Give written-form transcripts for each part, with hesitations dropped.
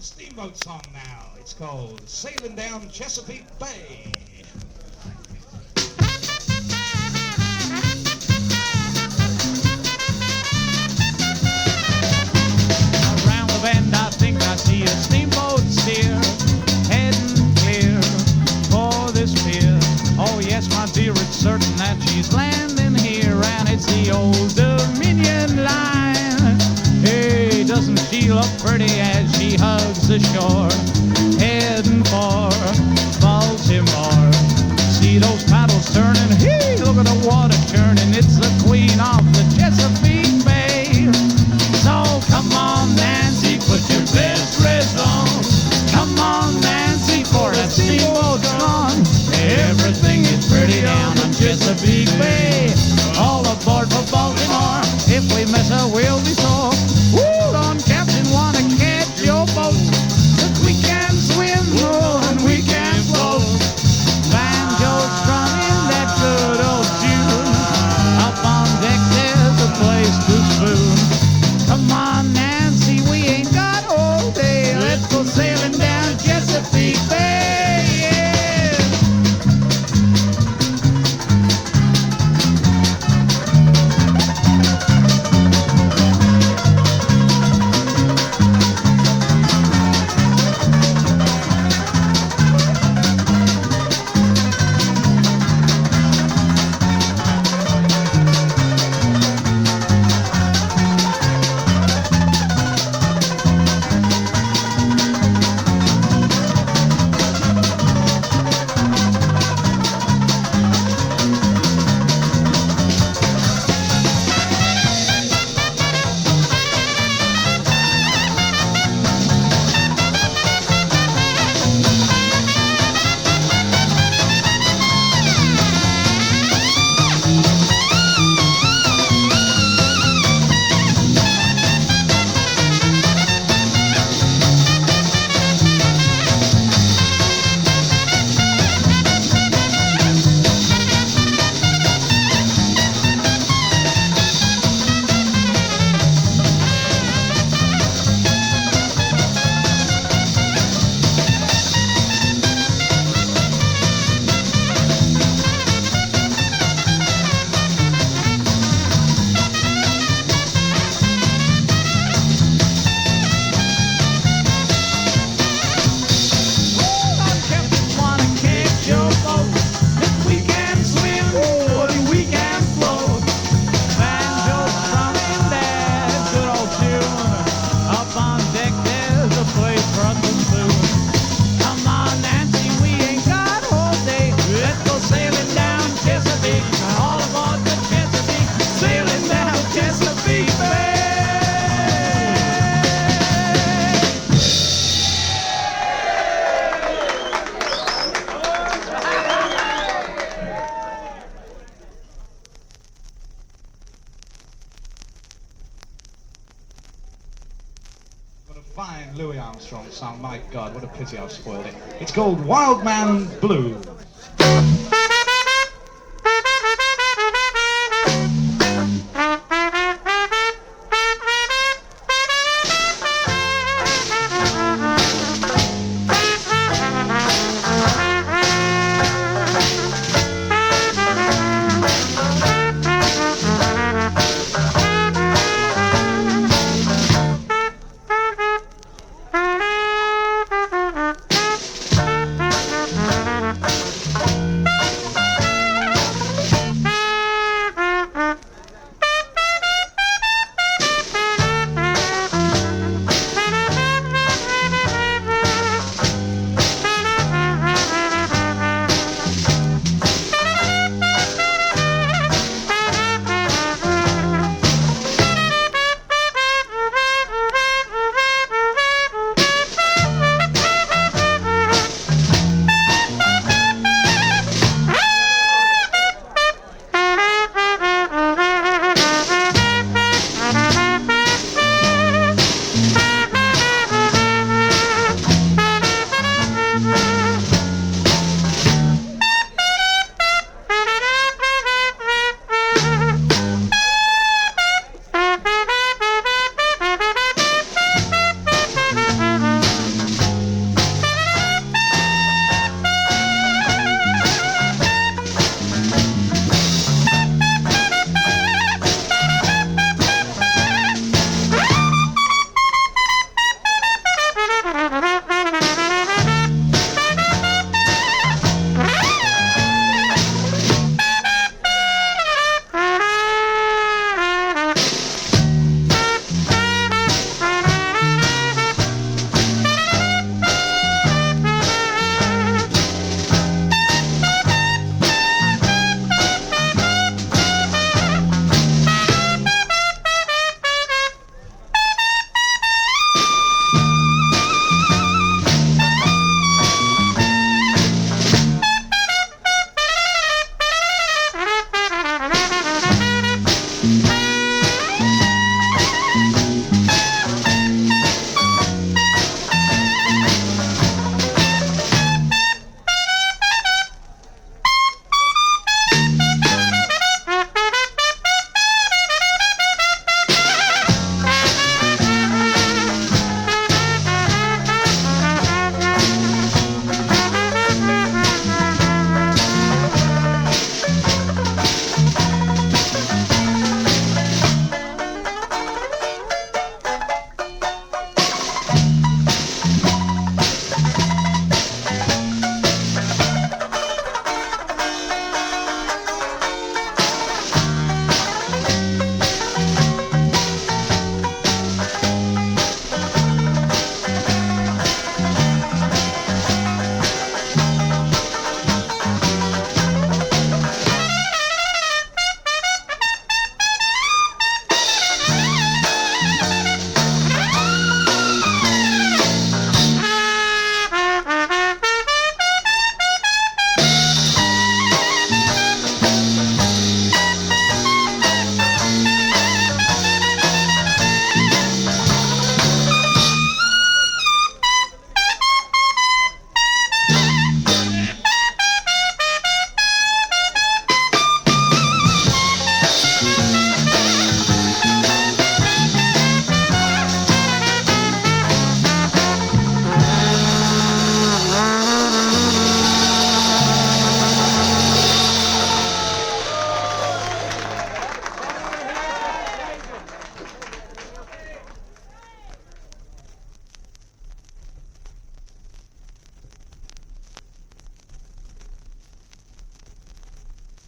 old steamboat song now. It's called Sailing Down Chesapeake Bay. Around the bend I think I see a steamboat steer, heading clear for this pier. Oh yes, my dear, it's certain that she's landing here, and it's the old Dominion line. Hey, doesn't she look pretty as she hugs the shore, heading for Baltimore. See those paddles turning, hey, look at the water churning. It's the queen of the Chesapeake Bay. So come on, Nancy, put your best dress on. Come on, Nancy, for that steamboat's gone. Everything is pretty down on Chesapeake Bay. All aboard for Baltimore. If we miss her, we'll be sore. Hold on, Captain, wanna catch your boat? 'Cause we can swim, oh, and we can float. Banjo's strumming that good old tune. Up on deck, there's a place to spoon. Come on, Nancy, we ain't got all day. Let's go sailing down Chesapeake Bay. Yeah. Fine Louis Armstrong song. My God, what a pity I've spoiled it. It's called Wild Man Blue.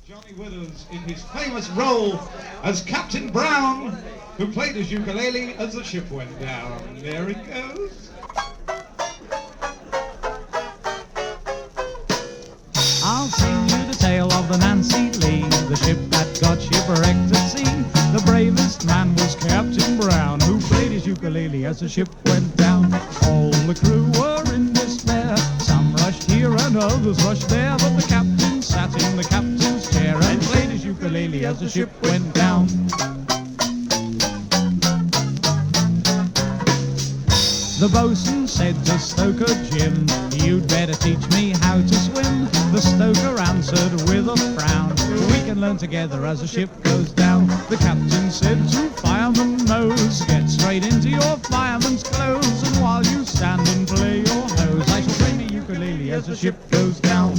Johnny Withers in his famous role as Captain Brown, who played his ukulele as the ship went down. There it goes. I'll sing you the tale of the Nancy Lee, the ship that got shipwrecked at sea. The bravest man was Captain Brown, who played his ukulele as the ship went down. All the crew were in despair, some rushed here and others rushed there, but the captain sat in the captain's chair and played his ukulele as the ship went down. The bosun said to Stoker Jim, "You'd better teach me how to swim." The stoker answered with a frown, "We can learn together as the ship goes down." The captain said to Fireman Nose, "Get straight into your fireman's clothes, and while you stand and play your hose, I shall play the ukulele as the ship goes down."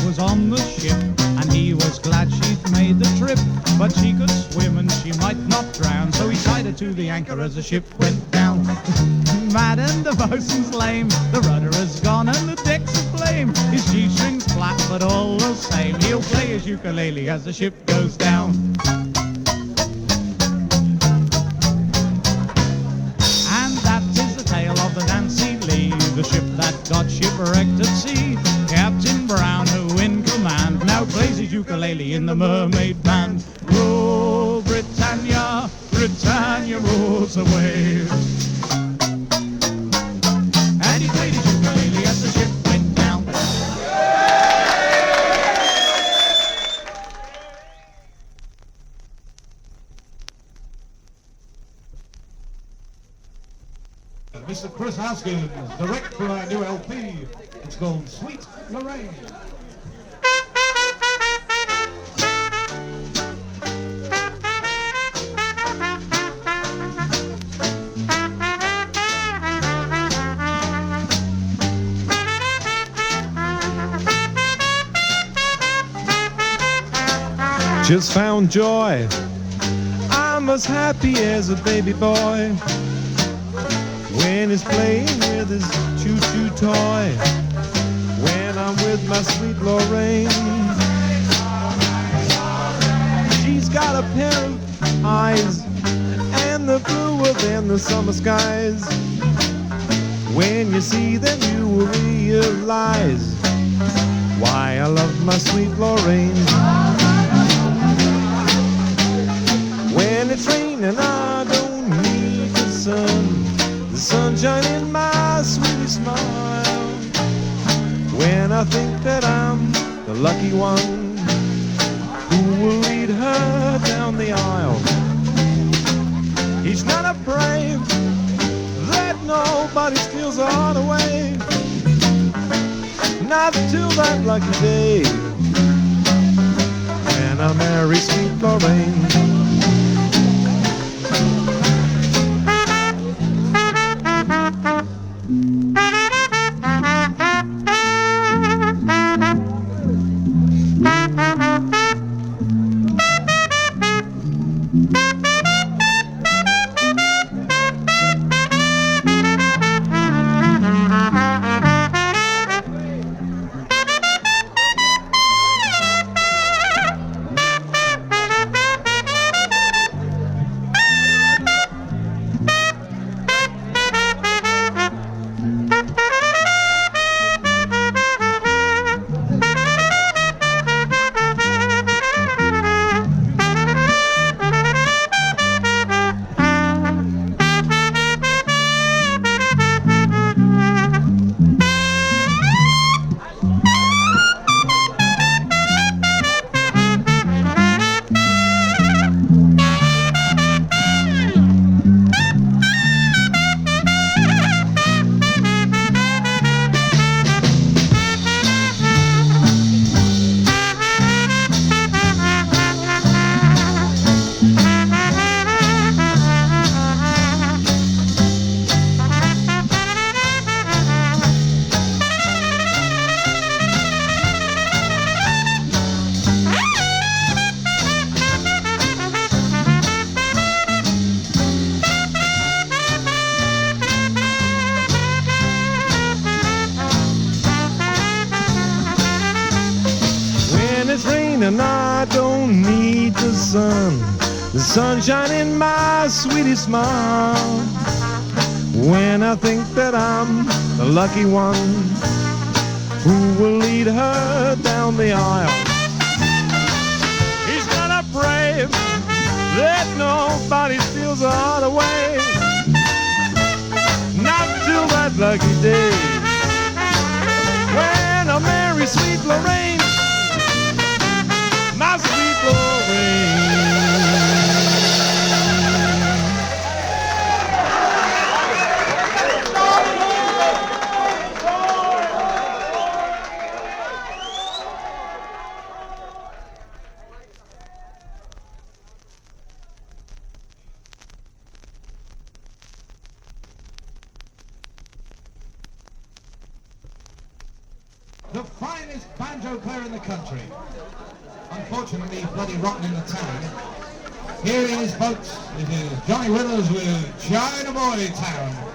Was on the ship, and he was glad she'd made the trip, but she could swim and she might not drown, so he tied her to the anchor as the ship went down. Mad and the bosun's lame, the rudder has gone and the deck's aflame. His G-string's flat, but all the same, he'll play his ukulele as the ship goes down. And that is the tale of the Nancy Lee, the ship that got shipwrecked at sea. Captain Brown, who in command, now plays his ukulele in the Mermaid Band. Roll, Britannia, Britannia rolls away. And he played his ukulele as the ship went down. Mr. Chris Hoskins, direct from our new LP. It's called Sweet Lorraine. Just found joy, I'm as happy as a baby boy when he's playing with his choo-choo toy. When I'm with my sweet Lorraine, she's got a pair of eyes and the bluer than the summer skies. When you see them you will realize why I love my sweet Lorraine. When it's raining I don't need the sunshine in my sweetie smile. When I think that I'm the lucky one who will lead her down the aisle, he's not afraid that nobody steals her heart away. Not till that lucky day when I marry sweet Lorraine. raining, I don't need the sun. The sunshine in my sweetie smile. When I think that I'm the lucky one who will lead her down the aisle, he's gonna pray that nobody steals her away. Not till that lucky day when I marry sweet Lorraine, my sweet Lorraine. The finest banjo player in the country. Unfortunately, he's bloody rotten in the town. Here he is, folks. It is Johnny Withers with China Boy Town.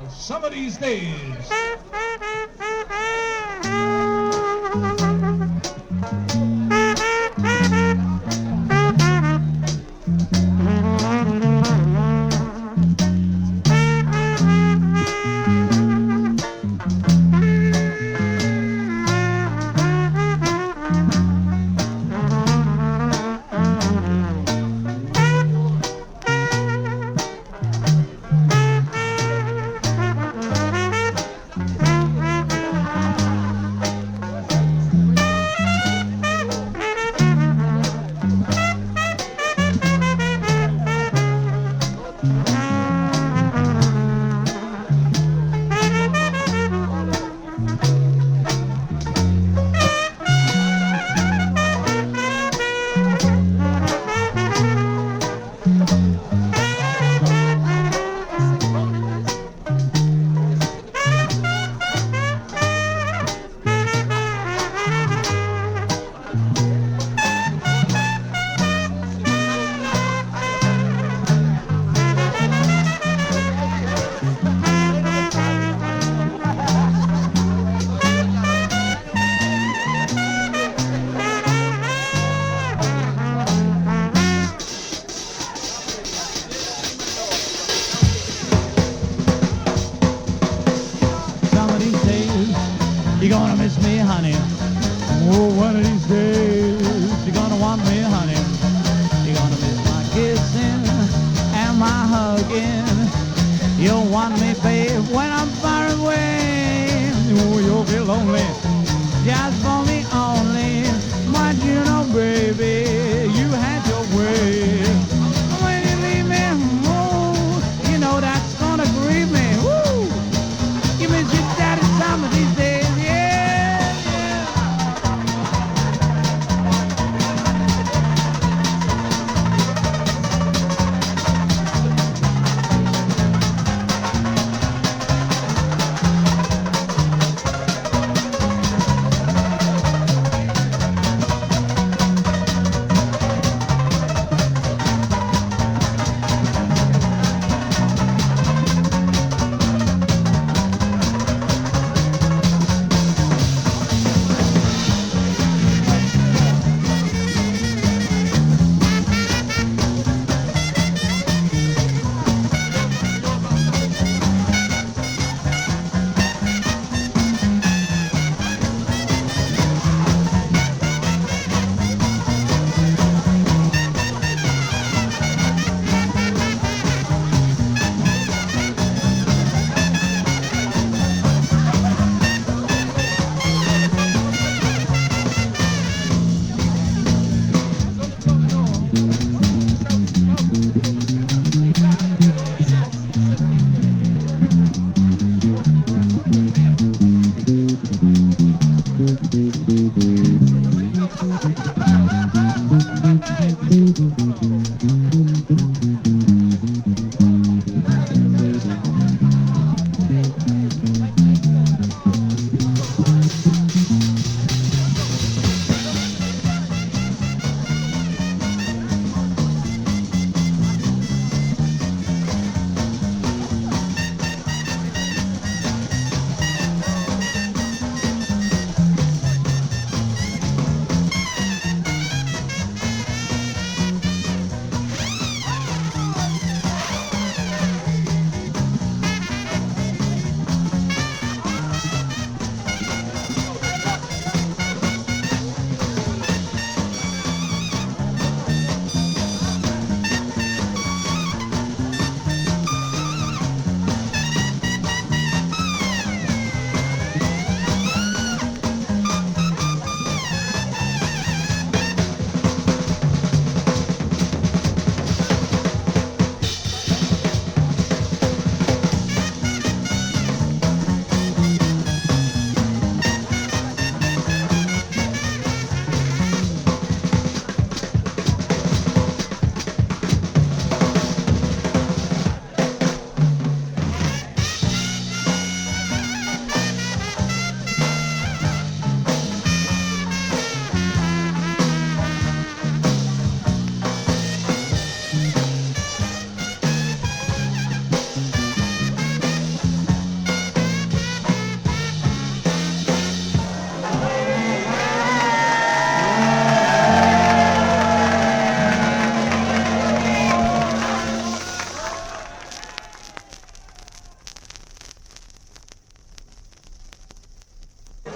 Some of these days. lonely, just for me only. But you know, baby, you had your way. When you leave me, ooh, you know that's gonna grieve me. Woo! You miss your daddy some of these days, yeah, yeah.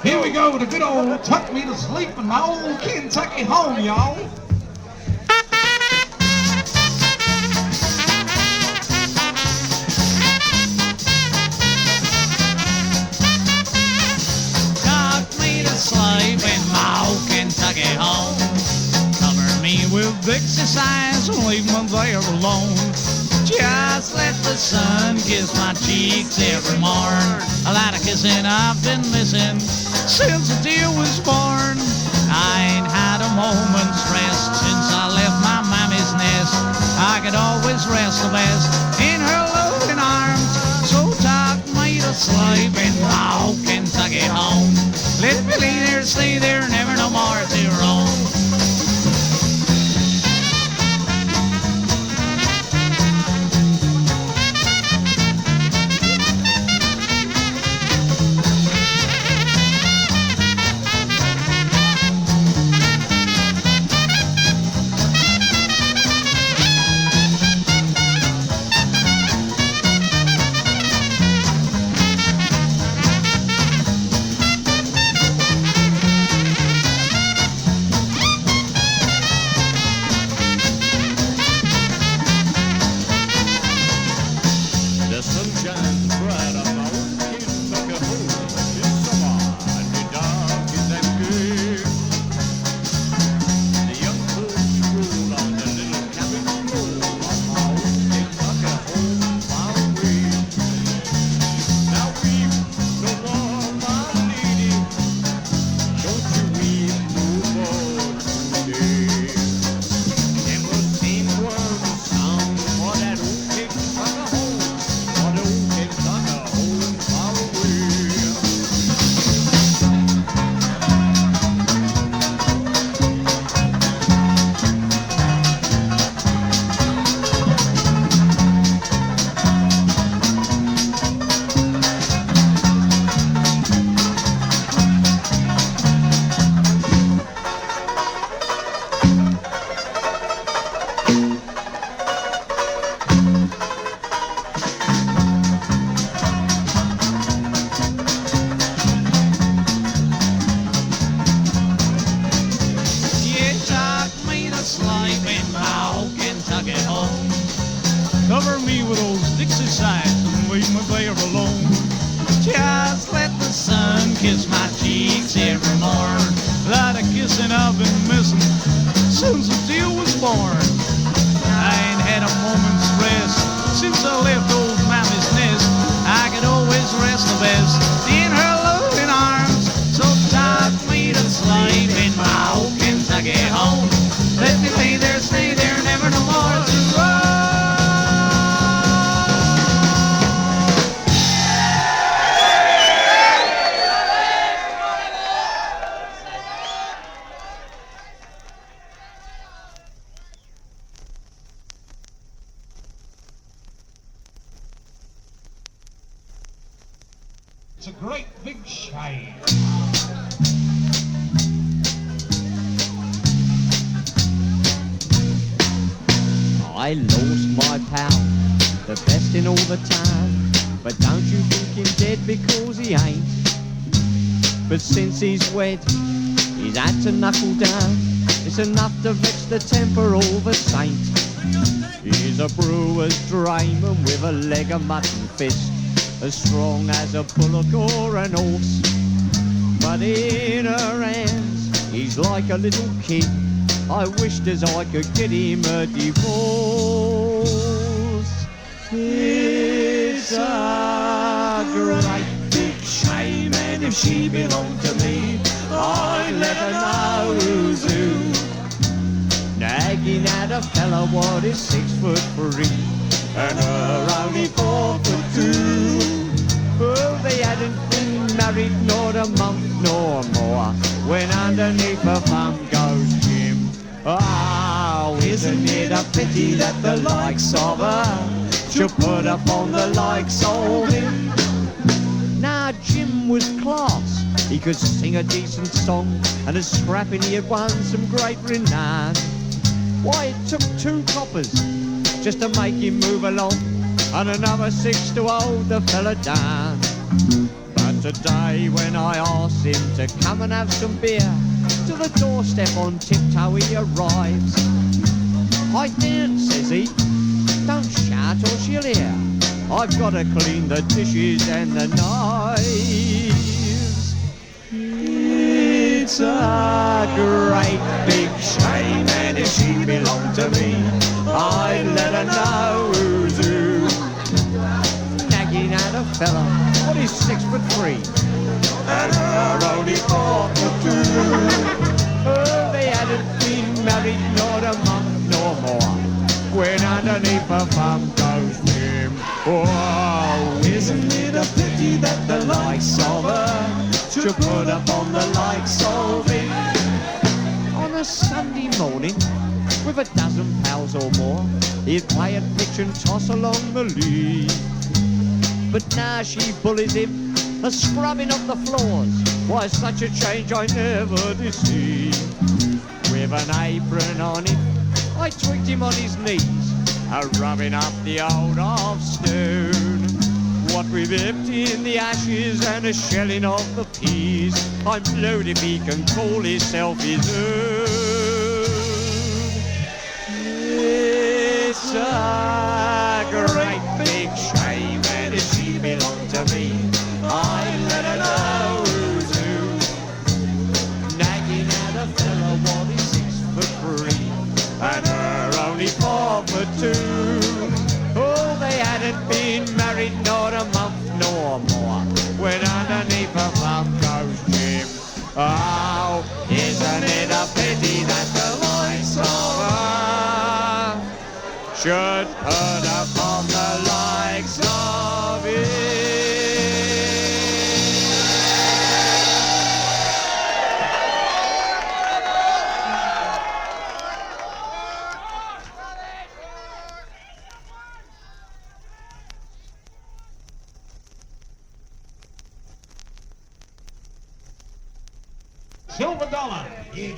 Here we go with a good old tuck me to sleep in my old Kentucky home, y'all. Tuck me to sleep in my old Kentucky home. Cover me with exercise and leave me there alone. Just let the sun kiss my cheeks every morn. A lot of kissing I've been missing since the dear was born. I ain't had a moment's rest since I left my mommy's nest. I could always rest the best in her loving arms. So tuck me to sleep in my old Kentucky home. Let me lay there, stay there, never no more to roam. sleep in my old Kentucky home. Cover me with those Dixie sides and leave me there alone. Just let the sun kiss my cheeks every morn. That a kissing I've been missing since the deal was born. I ain't had a moment's rest since I left old Mammy's nest. I could always rest the best in her loving arms. So tuck me to sleep in my old Kentucky home. Let me lay there, stay there, never no more to roam. It's a great big shame. I lost my pal, the best in all the town. But don't you think him dead because he ain't. But since he's wed, he's had to knuckle down. It's enough to vex the temper of a saint. He's a brewer's drayman with a leg of mutton fist, as strong as a bullock or an horse. But in her hands, he's like a little kid. I wished as I could get him a divorce. It's a great big shame, and if she belonged to me, I'd let her know who's who. Nagging at a fella what is 6'3", and her only 4'2". Oh, they hadn't been married not a month nor more, when underneath her thumb goes Jim. Oh, isn't it a pity that the likes of her should put up on the likes of him? Now, Jim was class. He could sing a decent song, and as scrapping he had won some great renown. Why, it took 2 coppers just to make him move along, and another 6 to hold the fella down. But today when I asked him to come and have some beer, to the doorstep on tiptoe he arrives. I daren't, says he, don't shout or she'll hear. I've got to clean the dishes and the knives. It's a great big shame, and if she belonged to me, I'd let her know who's who. Nagging at a fella, what is 6'3", and her only 4'2". Oh, they hadn't been married not a month nor more, when underneath her thumb goes Jim. Oh, isn't it a pity that the likes of her should put up on the likes of him? On a Sunday morning, with a dozen pals or more, he'd play at pitch and toss along the lea. But now she bullies him, a scrubbing up the floors. Why, such a change I never did see. With an apron on him, I twigged him on his knees, a rubbing up the old half stone. What with emptying the ashes and a shelling of the peas, I'm blowed if he can call himself his own. It's a great big shame, and if she belonged to me, I'd let her know who's who. Nagging at a fella what is 6'3", and her only 4'2". Oh, they hadn't been married not a month nor more, when underneath her thumb goes Jim. Oh, isn't it a pity that the likes of her should put upon the likes of him? Silver dollar. Yeah.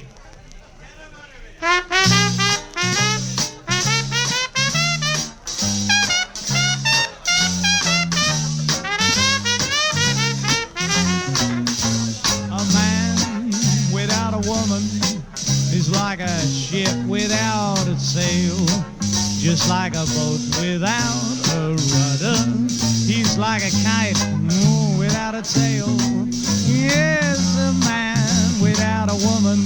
A man without a woman is like a ship without without a sail, just like a boat without a rudder. He's like a kite without a tail. Yes, a man without a woman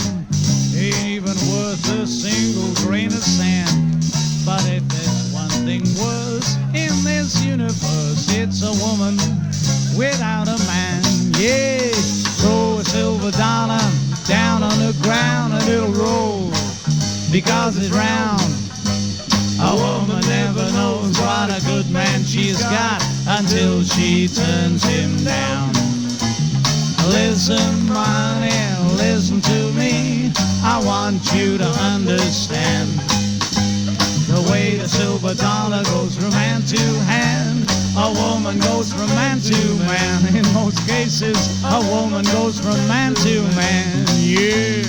ain't even worth a single grain of sand. But if there's one thing worse in this universe, it's a woman without a man. Yeah, throw a silver dollar down on the ground and it'll roll because it's round. A woman never knows what a good man she's got until she turns him down. Listen, honey, listen to me. I want you to understand the way the silver dollar goes from hand to hand. A woman goes from man to man. In most cases, a woman goes from man to man. Yeah.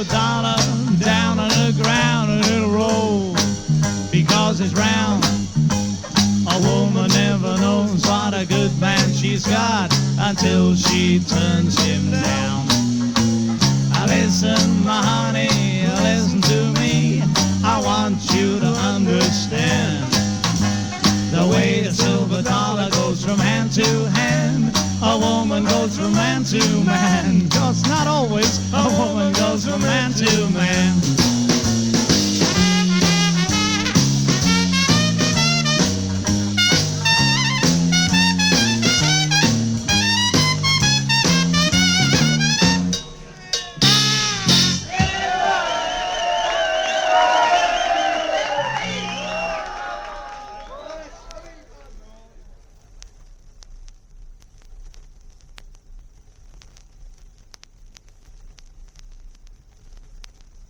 Dollar down on the ground and it'll roll because it's round. A woman never knows what a good man she's got until she turns him down. Listen, my honey, listen to me. I want you to understand the way the silver dollar goes from hand to hand. A woman goes from man to man, 'cause not always a woman goes from man to man.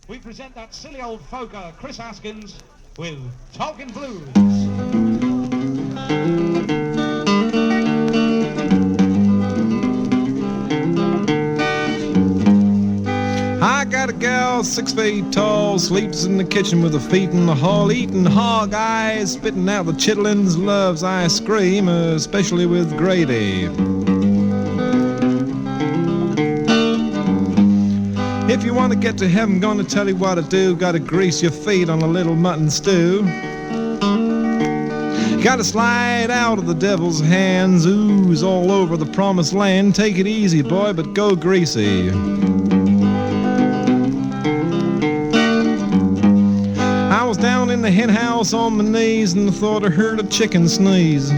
We present that silly old folker, Chris Askins, with Talking Blues. I got a gal 6 feet tall, sleeps in the kitchen with her feet in the hall, eating hog eyes, spitting out the chitlins, loves ice cream, especially with Grady. If you want to get to heaven, gonna tell you what to do. Gotta grease your feet on a little mutton stew. Gotta slide out of the devil's hands, ooze all over the promised land. Take it easy, boy, but go greasy. I was down in the hen house on my knees and thought I heard a chicken sneeze.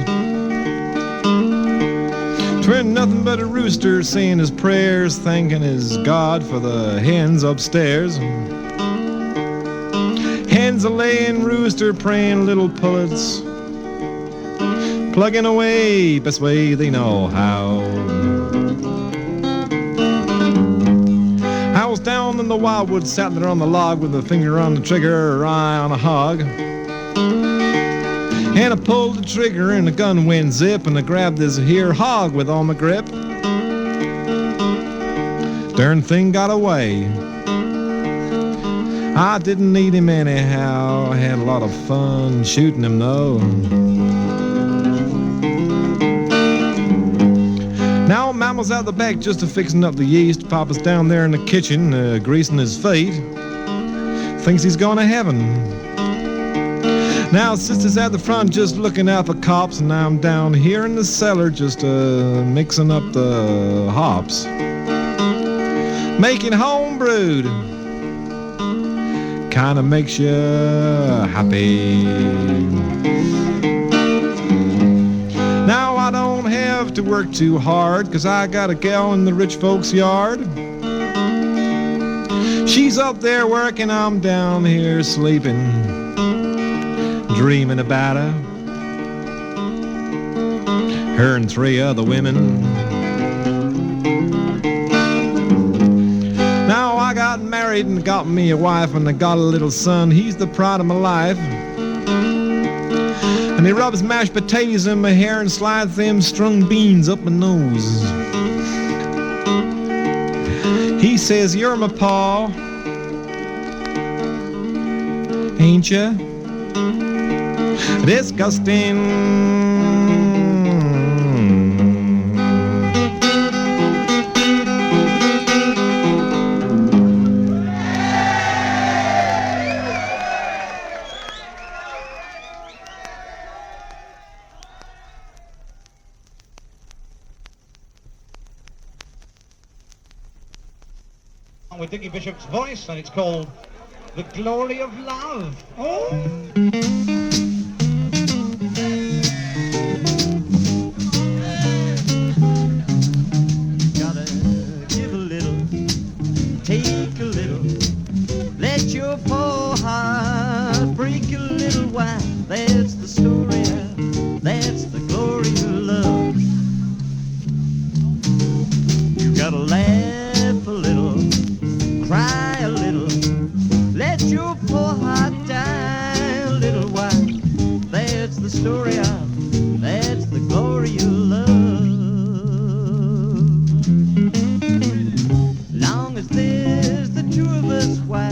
'Twa'n't nothing but a rooster saying his prayers, thanking his God for the hens upstairs. Hens a laying, rooster praying, little pullets plugging away best way they know how. I was down in the wildwood, sat there on the log with a finger on the trigger, or eye on a hog. And I pulled the trigger and the gun went zip, and I grabbed this here hog with all my grip. Darn thing got away. I didn't need him anyhow. I had a lot of fun shooting him though. Now Mama's out the back just a-fixing up the yeast. Papa's down there in the kitchen greasing his feet. Thinks he's going to heaven. Now, sister's at the front just looking out for cops, and I'm down here in the cellar just mixing up the hops, making homebrewed. Kinda makes you happy. Now I don't have to work too hard, 'cause I got a gal in the rich folks' yard. She's up there working, I'm down here sleeping, dreaming about her, her and 3 other women. Now I got married and got me a wife, and I got a little son, he's the pride of my life. And he rubs mashed potatoes in my hair and slides them strung beans up my nose. He says, "You're my pa, ain't ya? Disgusting." With Dickie Bishop's voice, and it's called The Glory of Love. Oh! Gotta give a little, take a little, let your poor heart break a little while. That's the story of, that's the glory of love. You gotta laugh a little, cry a little, let your poor heart die a little while. That's the story of, that's the glory of love. Long as there's the two of us, why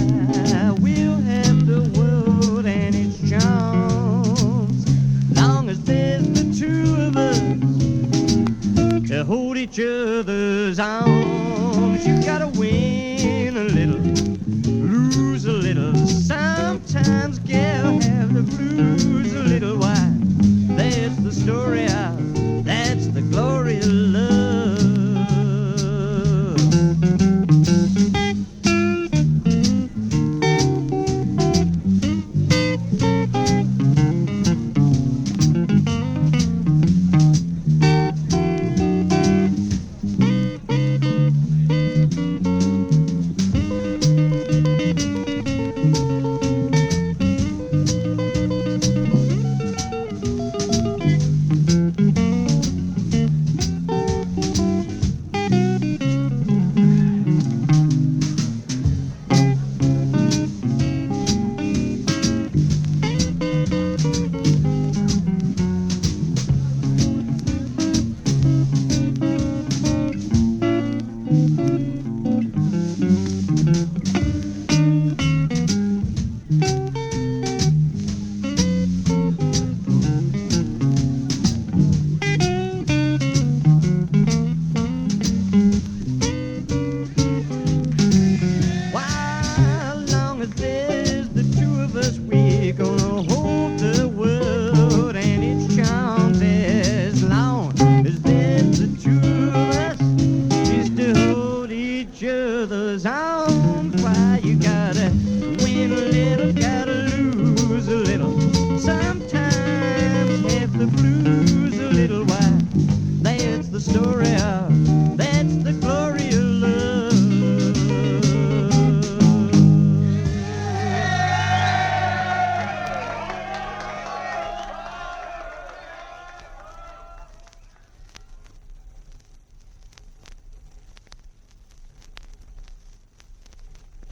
we'll have the world and its charms. Long as there's the two of us to hold each other's arms. You gotta win a little, lose a little, sometimes gal have the blues a little while. That's the story of, that's the glory of love.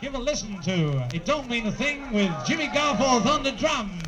Give a listen to It Don't Mean a Thing with Jimmy Garforth on the drums.